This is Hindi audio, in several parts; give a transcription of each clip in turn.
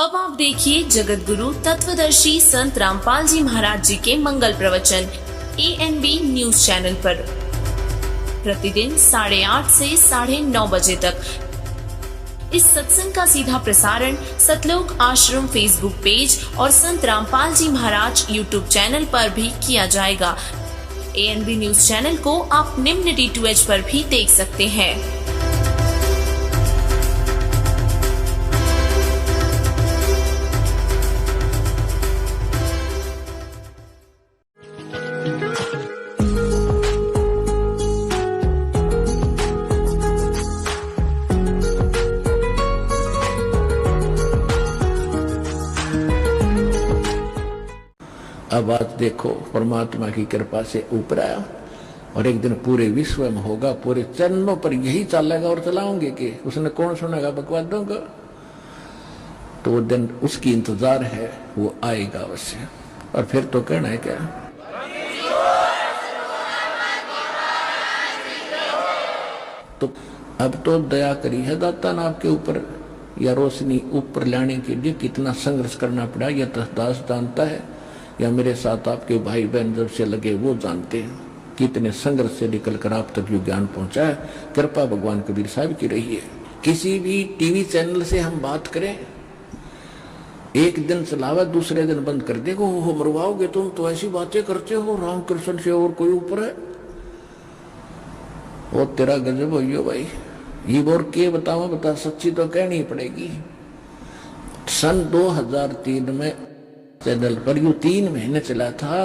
अब आप देखिए जगत गुरु तत्वदर्शी संत रामपाल जी महाराज जी के मंगल प्रवचन ANB न्यूज चैनल पर प्रतिदिन 8:30 से 9:30 बजे तक। इस सत्संग का सीधा प्रसारण सतलोक आश्रम फेसबुक पेज और संत रामपाल जी महाराज यूट्यूब चैनल पर भी किया जाएगा। ANB न्यूज चैनल को आप निम्न D2H पर भी देख सकते हैं। अब आज देखो परमात्मा की कृपा से ऊपर आया और एक दिन पूरे विश्व में होगा, पूरे चरणों पर यही चलेगा और चलाओगे कि उसने कौन सुनेगा बकवादों का। तो वो दिन उसकी इंतजार है, वो आएगा अवश्य। और फिर तो कहना है क्या, तो अब तो दया करी है दाता ने आपके ऊपर, या रोशनी ऊपर लाने के लिए कितना संघर्ष करना पड़ा यह दास जानता है, या मेरे साथ आपके भाई बहन जब से लगे वो जानते हैं कितने संघर्ष से निकल कर आप तक जो ज्ञान पहुंचा है। कृपा भगवान कबीर साहब की रही है। किसी भी टीवी चैनल से हम बात करें, एक दिन चलावा दूसरे दिन बंद कर देगा, हो मरवाओगे तुम तो ऐसी बातें करते हो रामकृष्ण से और कोई ऊपर है, वो तेरा गजब हो भाई। ये और के बताओ, बता सच्ची तो कहनी पड़ेगी। सन 2003 में चैनल पर यू 3 महीने चला था,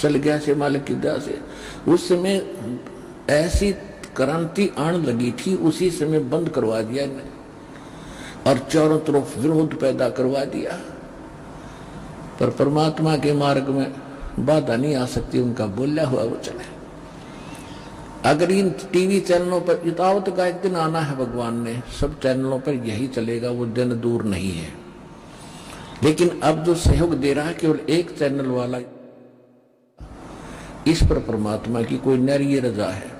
चल गया से मालिक की दया से। उस समय ऐसी क्रांति आने लगी थी, उसी समय बंद करवा दिया और चारों तरफ विरोध पैदा करवा दिया। पर परमात्मा के मार्ग में बाधा नहीं आ सकती, उनका बोला हुआ वो चले। अगर इन टीवी चैनलों पर इतावत का एक दिन आना है, भगवान ने सब चैनलों पर यही चलेगा, वो दिन दूर नहीं है। लेकिन अब जो सहयोग दे रहा है केवल एक चैनल वाला, इस पर परमात्मा की कोई नैरीय रजा है।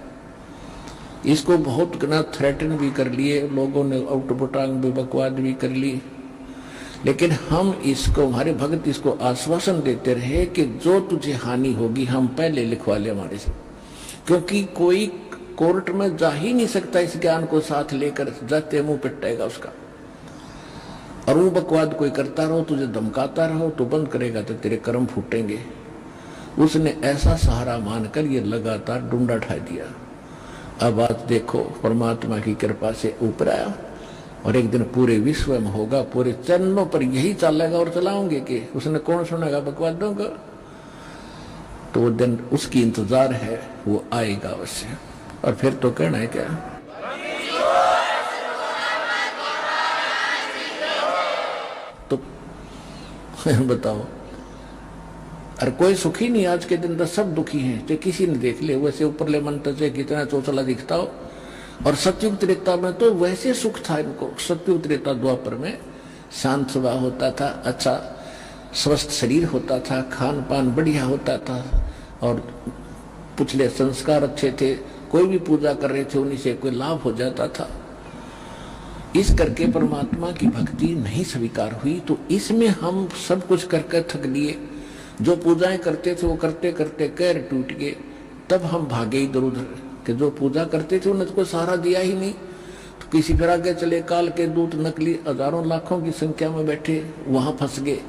इसको बहुत ना थ्रेटन भी कर लिए लोगों ने, आउटबुटांग भी बकवाद भी कर ली, लेकिन हम इसको, हमारे भक्त इसको आश्वासन देते रहे कि जो तुझे हानि होगी हम पहले लिखवा ले हमारे से, क्योंकि कोई कोर्ट में जा ही नहीं सकता इस ज्ञान को साथ लेकर, जाते मुंह पिटाएगा उसका। और वो बकवाद कोई करता रहो, तुझे धमकाता रहो तो बंद करेगा तो तेरे कर्म फूटेंगे। उसने ऐसा सहारा मानकर ये लगातार डूंडा उठा दिया। अब आज देखो परमात्मा की कृपा से ऊपर आया और एक दिन पूरे विश्व में होगा, पूरे चरणों पर यही चलेगा और चलाओगे कि उसने कौन सुनेगा बकवादों का। तो वो दिन उसकी इंतजार है, वो आएगा अवश्य। और फिर तो कहना है क्या, तो बताओ। और कोई सुखी नहीं आज के दिन, तो सब दुखी हैं, चाहे किसी ने देख ले। वैसे ऊपर ले मन से कितना चौचला दिखता हो। और सतयुग त्रेता में तो वैसे सुख था इनको। सतयुग त्रेता द्वापर में शांत स्वभाव होता था, अच्छा स्वस्थ शरीर होता था, खान पान बढ़िया होता था और पिछले संस्कार अच्छे थे। कोई भी पूजा कर रहे थे उन्हीं से कोई लाभ हो जाता था। इस करके परमात्मा की भक्ति नहीं स्वीकार हुई। तो इसमें हम सब कुछ करके थक लिए। जो पूजाएं करते थे वो करते करते पैर टूट गए। तब हम भागे इधर उधर कि जो पूजा करते थे उन्हें तो कोई सहारा दिया ही नहीं। तो किसी फिर आगे चले, काल के दूत नकली हजारों लाखों की संख्या में बैठे, वहां फंस गए।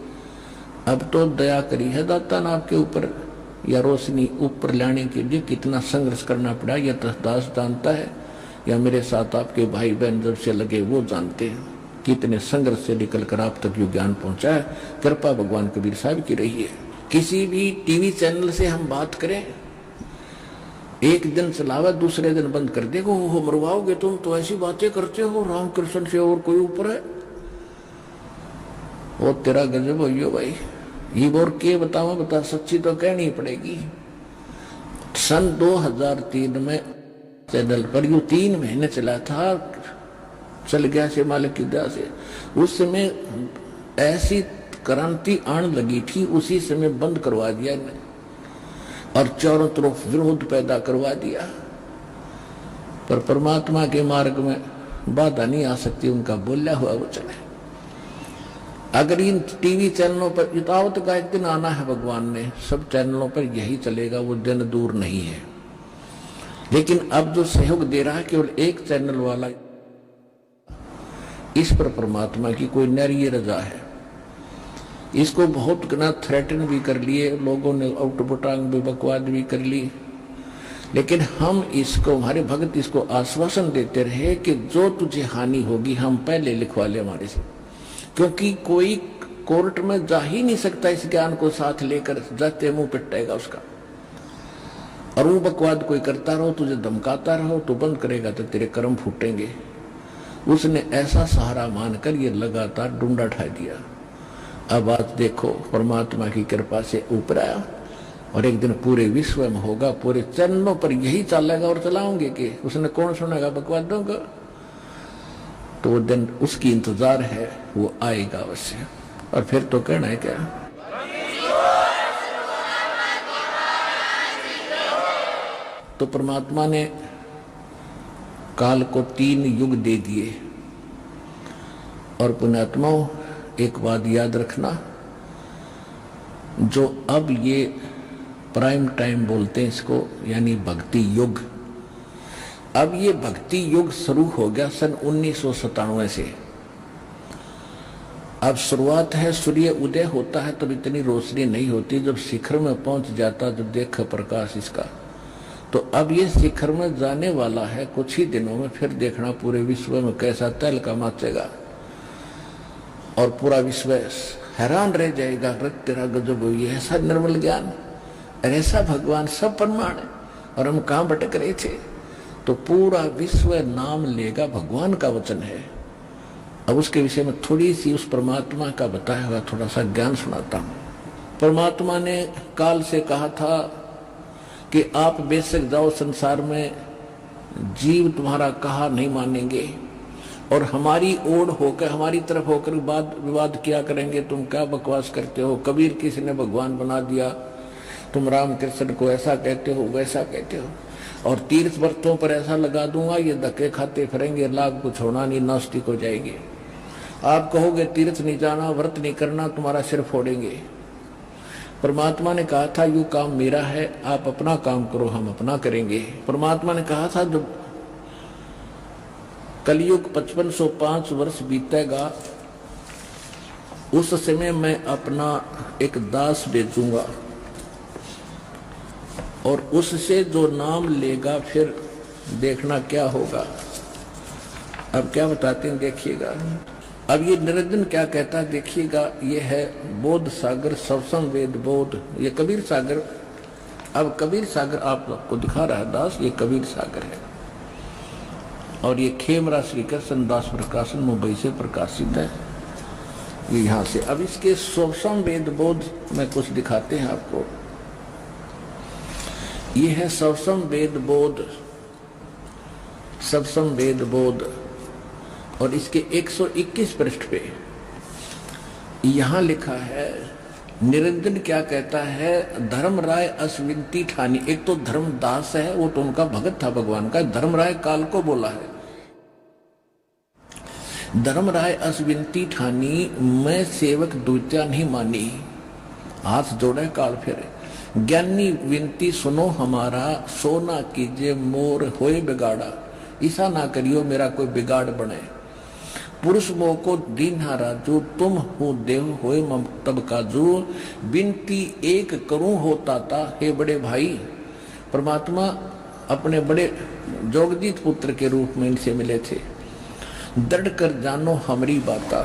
अब तो दया करी है दाता ने आपके ऊपर, या रोशनी ऊपर लाने के लिए कितना संघर्ष करना पड़ा यह दास जानता है, या मेरे साथ आपके भाई बहन जब से लगे वो जानते हैं कितने संघर्ष से निकल कर आप तक जो ज्ञान पहुंचा है। कृपा भगवान कबीर साहब की रही है। किसी भी टीवी चैनल से हम बात करें, एक दिन चलावा दूसरे दिन बंद कर देगा, हो मरवाओगे तुम तो ऐसी बातें करते हो रामकृष्ण से और कोई ऊपर है, वो तेरा गजब हो भाई। ये और के बताओ, बता सच्ची तो कहनी पड़ेगी। सन 2003 में चैनल पर यू 3 महीने चला था, चल गया से मालिक की दया से। उस समय ऐसी क्रांति आने लगी थी, उसी समय बंद करवा दिया और चारों तरफ विरोध पैदा करवा दिया। पर परमात्मा के मार्ग में बाधा नहीं आ सकती, उनका बोला हुआ वो चले। अगर इन टीवी चैनलों पर इतावत का एक दिन आना है, भगवान ने सब चैनलों पर यही चलेगा, वो दिन दूर नहीं है। लेकिन अब जो सहयोग दे रहा है केवल एक चैनल वाला, इस पर परमात्मा की कोई न्यारी रजा है। इसको बहुत ना थ्रेटन भी कर लिए लोगों ने, आउटपुटांग भी बकवाद भी कर ली, लेकिन हम इसको, हमारे भक्त इसको आश्वासन देते रहे कि जो तुझे हानि होगी हम पहले लिखवा ले हमारे से, क्योंकि कोई कोर्ट में जा ही नहीं सकता इस ज्ञान को साथ लेकर, जाते मुंह पिटेगा उसका। और वो बकवाद कोई करता रहो, तुझे धमकाता रहो, तो बंद करेगा तो तेरे कर्म फूटेंगे। उसने ऐसा सहारा मानकर ये लगातार डूंडा उठा दिया। अब आज देखो परमात्मा की कृपा से ऊपर आया और एक दिन पूरे विश्व में होगा, पूरे चैनलों पर यही चलेगा और चलाओगे कि उसने कौन सुनेगा बकवादों का। तो वो दिन उसकी इंतजार है, वो आएगा अवश्य। और फिर तो कहना है क्या, तो परमात्मा ने काल को 3 युग दे दिए। और पुण्यात्माओं एक बात याद रखना, जो अब ये प्राइम टाइम बोलते हैं इसको, यानी भक्ति युग, अब ये भक्ति युग शुरू हो गया सन 1997 से। अब शुरुआत है, सूर्य उदय होता है तब इतनी रोशनी नहीं होती, जब शिखर में पहुंच जाता जब देख प्रकाश इसका। तो अब ये शिखर में जाने वाला है कुछ ही दिनों में, फिर देखना पूरे विश्व में कैसा तहलका मचेगा और पूरा विश्व हैरान रह जाएगा, तेरा गजब हुई है, ऐसा निर्मल ज्ञान, ऐसा भगवान, सब प्रमाण है और हम कहाँ भटक रहे थे। तो पूरा विश्व नाम लेगा, भगवान का वचन है। अब उसके विषय में थोड़ी सी उस परमात्मा का बताया हुआ थोड़ा सा ज्ञान सुनाता हूं। परमात्मा ने काल से कहा था कि आप बेशक जाओ संसार में, जीव तुम्हारा कहा नहीं मानेंगे और हमारी ओर होकर, हमारी तरफ होकर वाद विवाद किया करेंगे, तुम क्या बकवास करते हो, कबीर किसी ने भगवान बना दिया, तुम राम कृष्ण को ऐसा कहते हो वैसा कहते हो, और तीर्थ व्रतों पर ऐसा लगा दूंगा ये धक्के खाते फिरेंगे, लाभ कुछ होना नहीं, नास्तिक हो जाएंगे। आप कहोगे तीर्थ नहीं जाना, व्रत नहीं करना, तुम्हारा सिर फोड़ेंगे। परमात्मा ने कहा था यू काम मेरा है, आप अपना काम करो, हम अपना करेंगे। परमात्मा ने कहा था जब कलयुग 5505 वर्ष बीतेगा, उस समय मैं अपना एक दास भेजूंगा और उससे जो नाम लेगा फिर देखना क्या होगा। अब क्या बताते हैं देखिएगा। अब ये निरंजन क्या कहता है देखिएगा, ये है बोध सागर सवसम वेद बोध, ये कबीर सागर। अब कबीर सागर आप लोग को दिखा रहा है दास, ये कबीर सागर है और ये खेमरा श्री कृष्ण दास प्रकाशन मुंबई से प्रकाशित है, ये यहाँ से। अब इसके सवसम वेद बोध में कुछ दिखाते हैं आपको। ये है सवसम वेद बोध, सवसम वेद बोध, और इसके 121 पृष्ठ पे यहां लिखा है निरंजन क्या कहता है, धर्मराय अश्विंती ठानी। एक तो धर्मदास है, वो तो उनका भगत था भगवान का, धर्मराय काल को बोला है। धर्मराय अश्विंती ठानी, मैं सेवक द्वितीय नहीं मानी, हाथ जोड़े काल फिर। ज्ञानी विनती सुनो हमारा, सोना कीजिए मोर होए बिगाड़ा, ऐसा ना करियो मेरा कोई बिगाड़ बने। पुरुष मोह को दीन्हा राजू, तुम हो देव होए मम तब काजू, बिनती एक करूं होता था हे बड़े भाई। परमात्मा अपने बड़े जोगजीत पुत्र के रूप में इनसे मिले थे। दृढ़ कर जानो हमारी बाता।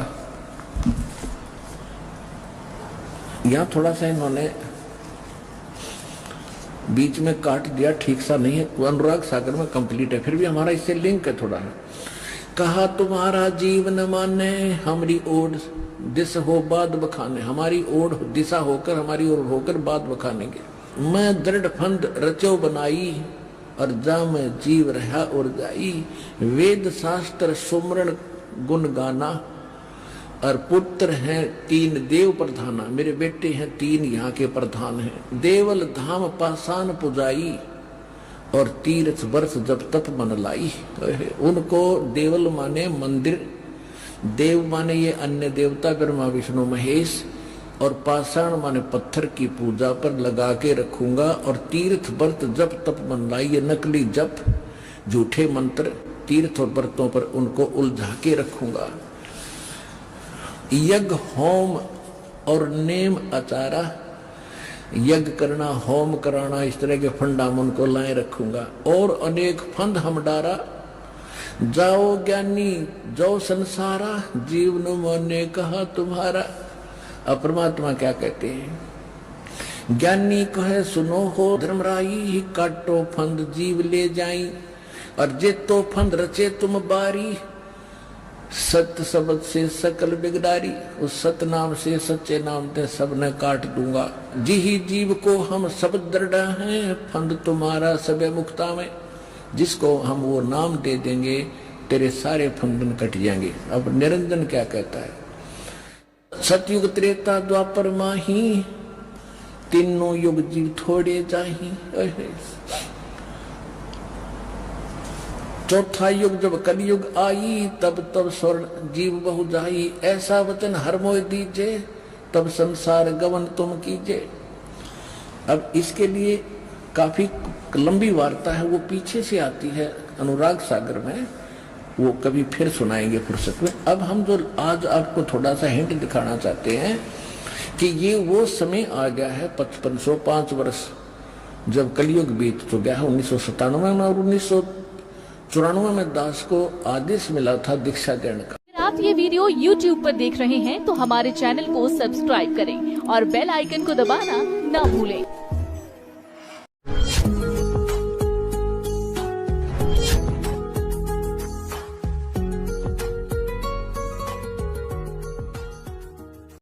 यहां थोड़ा सा इन्होंने बीच में काट दिया, ठीक सा नहीं है, अनुराग सागर में कंप्लीट है, फिर भी हमारा इससे लिंक है थोड़ा। कहा तुम्हारा जीव न माने, हमारी ओर दिस हो बाद बखाने, हमारी ओर दिशा होकर, हमारी ओर होकर बाद बखानेंगे। मैं दृढ़ फंद रचो बनाई, और जा मैं जीव रहा और जाई। वेद शास्त्र सुमरण गुण गाना, और पुत्र हैं 3 देव प्रधाना, मेरे बेटे हैं 3 यहाँ के प्रधान हैं। देवल धाम पासान पुजाई, और तीर्थ वर्ष जब तप मन लाई। उनको देवल माने मंदिर, देव माने ये अन्य देवता ब्रह्मा विष्णु महेश, और पाषाण माने पत्थर की पूजा पर लगा के रखूंगा। और तीर्थ व्रत जप तप मंदाई, ये नकली जप झूठे मंत्र तीर्थ और व्रतों पर उनको उलझा के रखूंगा। यज्ञ होम और नेम आचारा, यज्ञ करना होम कराना इस तरह के फंडा उनको लाए रखूंगा। और अनेक फंद हम डारा, जाओ ज्ञानी जो संसारा, जीवन मोने कहा तुम्हारा। अब परमात्मा क्या कहते हैं, ज्ञानी कहे सुनो हो धर्मराई, काटो फंद जीव ले जाई। और जे तो फंद रचे तुम बारी, सत्य शब्द से सकल बिगड़ारी। उस सत्य नाम से सच्चे नाम से सब ने काट दूंगा। जी जीव को हम सब दृढ़ हैं, फंद तुम्हारा सब मुक्ता में। जिसको हम वो नाम दे देंगे तेरे सारे फंदन कट जाएंगे। अब निरंजन क्या कहता है, सतयुग त्रेता द्वापर माही, तीनों युग जीव थोड़े जाही। चौथा युग जब कलयुग आई, तब तब स्वर्ण जीव बहु जाई। ऐसा वचन हर मोह दीजिए, तब संसार गवन तुम कीजिए। अब इसके लिए काफी लंबी वार्ता है, वो पीछे से आती है अनुराग सागर में, वो कभी फिर सुनाएंगे फुर्सत में। अब हम जो आज आपको थोड़ा सा हिंट दिखाना चाहते हैं कि ये वो समय आ गया है 5505 वर्ष जब कलयुग बीत तो गया है 1997 में, और 1994 में दास को आदेश मिला था दीक्षा देने का। अगर आप ये वीडियो YouTube पर देख रहे हैं तो हमारे चैनल को सब्सक्राइब करें और बेल आइकन को दबाना ना भूलें।